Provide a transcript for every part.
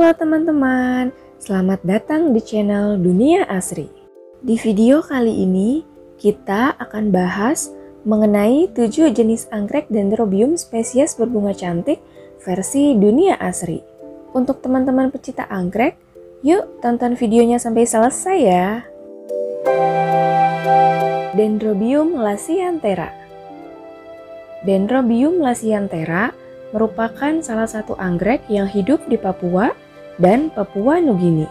Halo teman-teman, selamat datang di channel Dunia Asri. Di video kali ini, kita akan bahas mengenai 7 jenis anggrek Dendrobium spesies berbunga cantik versi Dunia Asri. Untuk teman-teman pecinta anggrek, yuk tonton videonya sampai selesai ya. Dendrobium lasianthera. Dendrobium lasianthera merupakan salah satu anggrek yang hidup di Papua dan Papua Nugini.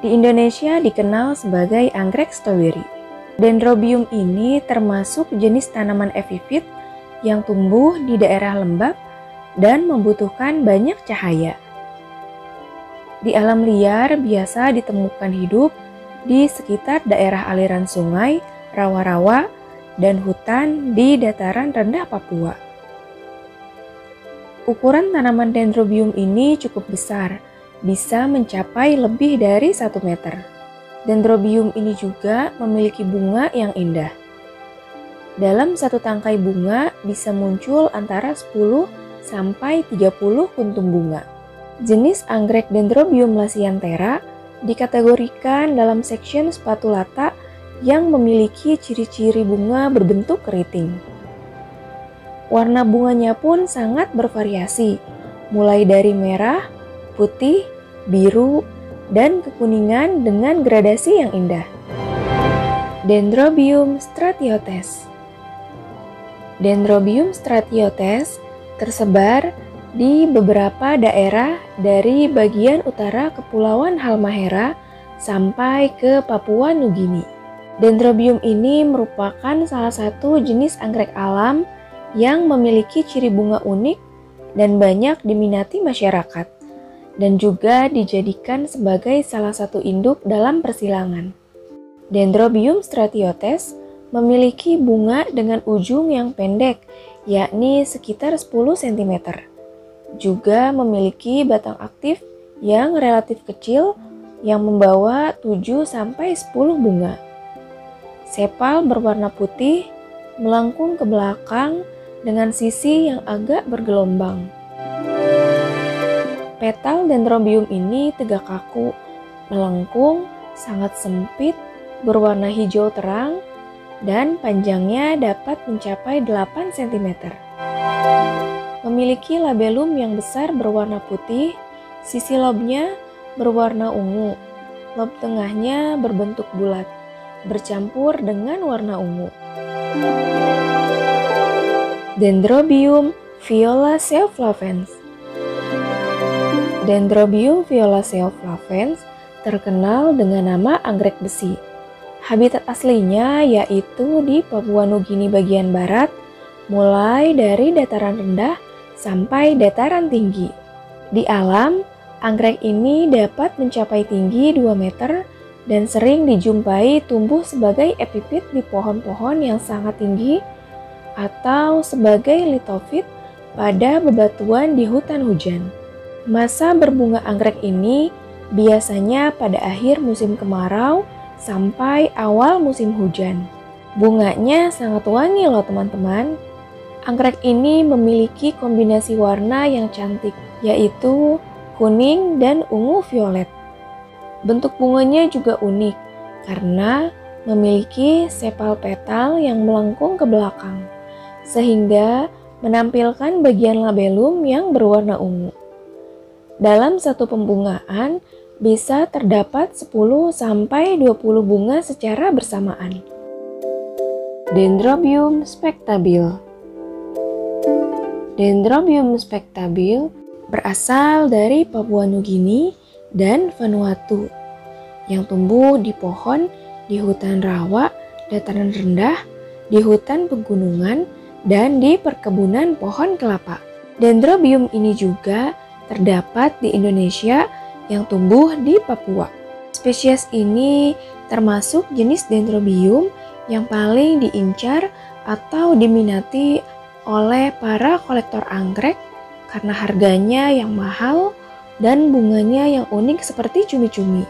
Di Indonesia dikenal sebagai anggrek strawberry. Dendrobium ini termasuk jenis tanaman epifit yang tumbuh di daerah lembab dan membutuhkan banyak cahaya. Di alam liar biasa ditemukan hidup di sekitar daerah aliran sungai, rawa-rawa, dan hutan di dataran rendah Papua. Ukuran tanaman Dendrobium ini cukup besar, bisa mencapai lebih dari 1 meter. Dendrobium ini juga memiliki bunga yang indah. Dalam satu tangkai bunga bisa muncul antara 10 sampai 30 kuntum bunga. Jenis anggrek Dendrobium lasianthera dikategorikan dalam section spatulata yang memiliki ciri-ciri bunga berbentuk keriting. Warna bunganya pun sangat bervariasi, mulai dari merah, putih, biru, dan kekuningan dengan gradasi yang indah. Dendrobium stratiotes. Dendrobium stratiotes tersebar di beberapa daerah dari bagian utara Kepulauan Halmahera sampai ke Papua Nugini. Dendrobium ini merupakan salah satu jenis anggrek alam yang memiliki ciri bunga unik dan banyak diminati masyarakat, dan juga dijadikan sebagai salah satu induk dalam persilangan. Dendrobium stratiotes memiliki bunga dengan ujung yang pendek, yakni sekitar 10 cm. Juga memiliki batang aktif yang relatif kecil yang membawa 7-10 bunga. Sepal berwarna putih, melengkung ke belakang dengan sisi yang agak bergelombang. Petal Dendrobium ini tegak kaku, melengkung, sangat sempit, berwarna hijau terang, dan panjangnya dapat mencapai 8 cm. Memiliki labellum yang besar berwarna putih, sisi lobnya berwarna ungu, lob tengahnya berbentuk bulat, bercampur dengan warna ungu. Dendrobium violacea flavens. Dendrobium violacea flavens terkenal dengan nama anggrek besi. Habitat aslinya yaitu di Papua Nugini bagian barat, mulai dari dataran rendah sampai dataran tinggi. Di alam, anggrek ini dapat mencapai tinggi 2 meter dan sering dijumpai tumbuh sebagai epifit di pohon-pohon yang sangat tinggi atau sebagai litofit pada bebatuan di hutan hujan. Masa berbunga anggrek ini biasanya pada akhir musim kemarau sampai awal musim hujan. Bunganya sangat wangi loh teman-teman. Anggrek ini memiliki kombinasi warna yang cantik, yaitu kuning dan ungu violet. Bentuk bunganya juga unik karena memiliki sepal petal yang melengkung ke belakang, sehingga menampilkan bagian labellum yang berwarna ungu. Dalam satu pembungaan bisa terdapat 10-20 bunga secara bersamaan. Dendrobium spectabile. Dendrobium spectabile berasal dari Papua Nugini dan Vanuatu yang tumbuh di pohon di hutan rawa, dataran rendah, di hutan pegunungan, dan di perkebunan pohon kelapa. Dendrobium ini juga terdapat di Indonesia yang tumbuh di Papua. Spesies ini termasuk jenis Dendrobium yang paling diincar atau diminati oleh para kolektor anggrek karena harganya yang mahal dan bunganya yang unik seperti cumi-cumi.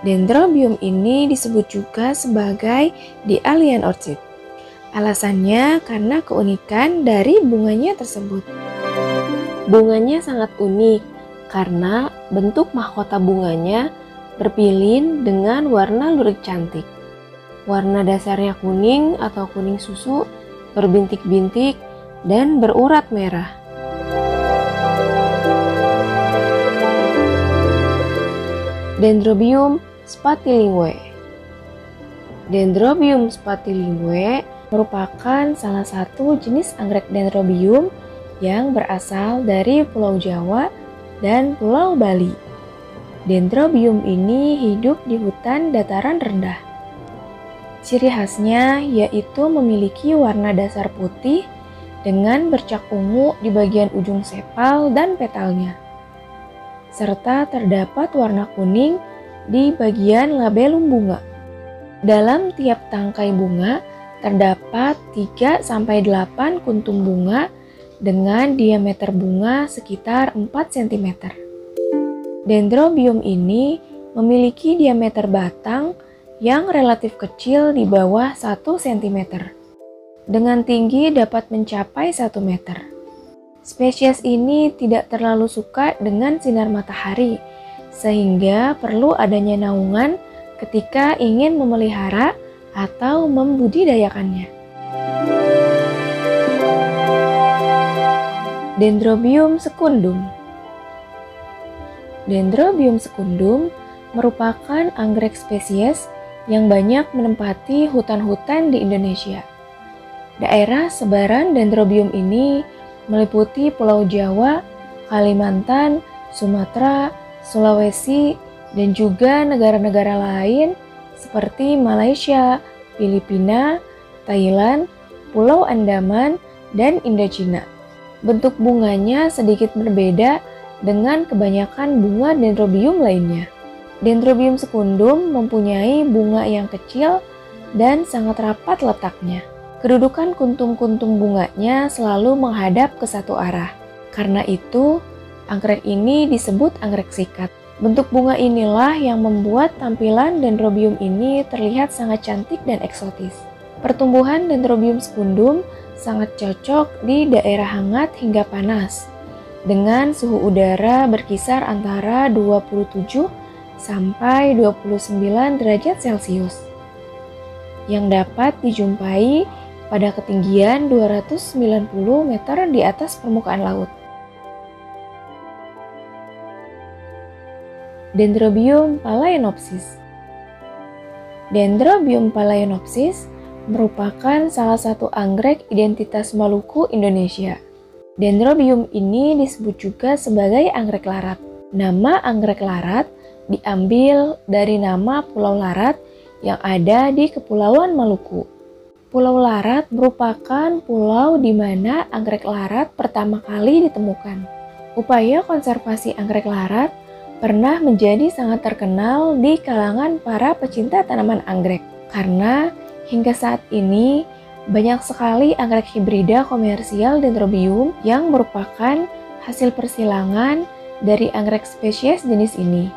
Dendrobium ini disebut juga sebagai the alien orchid. Alasannya karena keunikan dari bunganya tersebut. Bunganya sangat unik karena bentuk mahkota bunganya berpilin dengan warna lurik cantik. Warna dasarnya kuning atau kuning susu, berbintik-bintik, dan berurat merah. Dendrobium spatilingue. Dendrobium spatilingue merupakan salah satu jenis anggrek dendrobium yang berasal dari Pulau Jawa dan Pulau Bali. Dendrobium ini hidup di hutan dataran rendah. Ciri khasnya yaitu memiliki warna dasar putih dengan bercak ungu di bagian ujung sepal dan petalnya, serta terdapat warna kuning di bagian labelum bunga. Dalam tiap tangkai bunga terdapat 3-8 kuntum bunga dengan diameter bunga sekitar 4 cm. Dendrobium ini memiliki diameter batang yang relatif kecil di bawah 1 cm, dengan tinggi dapat mencapai 1 meter. Spesies ini tidak terlalu suka dengan sinar matahari, sehingga perlu adanya naungan ketika ingin memelihara atau membudidayakannya. Dendrobium secundum. Dendrobium secundum merupakan anggrek spesies yang banyak menempati hutan-hutan di Indonesia. Daerah sebaran Dendrobium ini meliputi Pulau Jawa, Kalimantan, Sumatera, Sulawesi, dan juga negara-negara lain seperti Malaysia, Filipina, Thailand, Pulau Andaman, dan Indochina. Bentuk bunganya sedikit berbeda dengan kebanyakan bunga Dendrobium lainnya. Dendrobium secundum mempunyai bunga yang kecil dan sangat rapat letaknya. Kedudukan kuntum-kuntum bunganya selalu menghadap ke satu arah. Karena itu, anggrek ini disebut anggrek sikat. Bentuk bunga inilah yang membuat tampilan Dendrobium ini terlihat sangat cantik dan eksotis. Pertumbuhan Dendrobium secundum sangat cocok di daerah hangat hingga panas, dengan suhu udara berkisar antara 27 sampai 29 derajat Celcius, yang dapat dijumpai pada ketinggian 290 meter di atas permukaan laut. Dendrobium phalaenopsis. Dendrobium phalaenopsis merupakan salah satu anggrek identitas Maluku, Indonesia. Dendrobium ini disebut juga sebagai anggrek larat. Nama anggrek larat diambil dari nama Pulau Larat yang ada di Kepulauan Maluku. Pulau Larat merupakan pulau di mana anggrek larat pertama kali ditemukan. Upaya konservasi anggrek larat pernah menjadi sangat terkenal di kalangan para pecinta tanaman anggrek, karena hingga saat ini banyak sekali anggrek hibrida komersial Dendrobium yang merupakan hasil persilangan dari anggrek spesies jenis ini.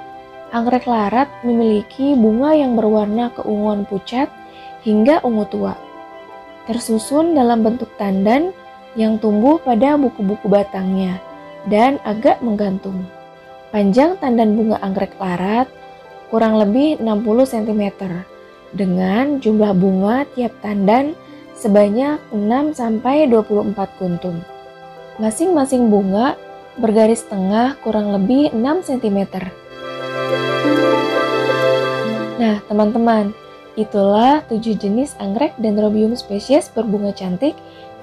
Anggrek larat memiliki bunga yang berwarna keunguan pucat hingga ungu tua, tersusun dalam bentuk tandan yang tumbuh pada buku-buku batangnya dan agak menggantung. Panjang tandan bunga anggrek larat kurang lebih 60 cm, dengan jumlah bunga tiap tandan sebanyak 6-24 kuntum. Masing-masing bunga bergaris tengah kurang lebih 6 cm. Nah, teman-teman, itulah 7 jenis anggrek Dendrobium spesies berbunga cantik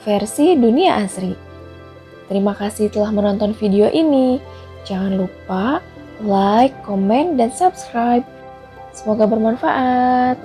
versi dunia asri. Terima kasih telah menonton video ini. Jangan lupa like, komen, dan subscribe. Semoga bermanfaat.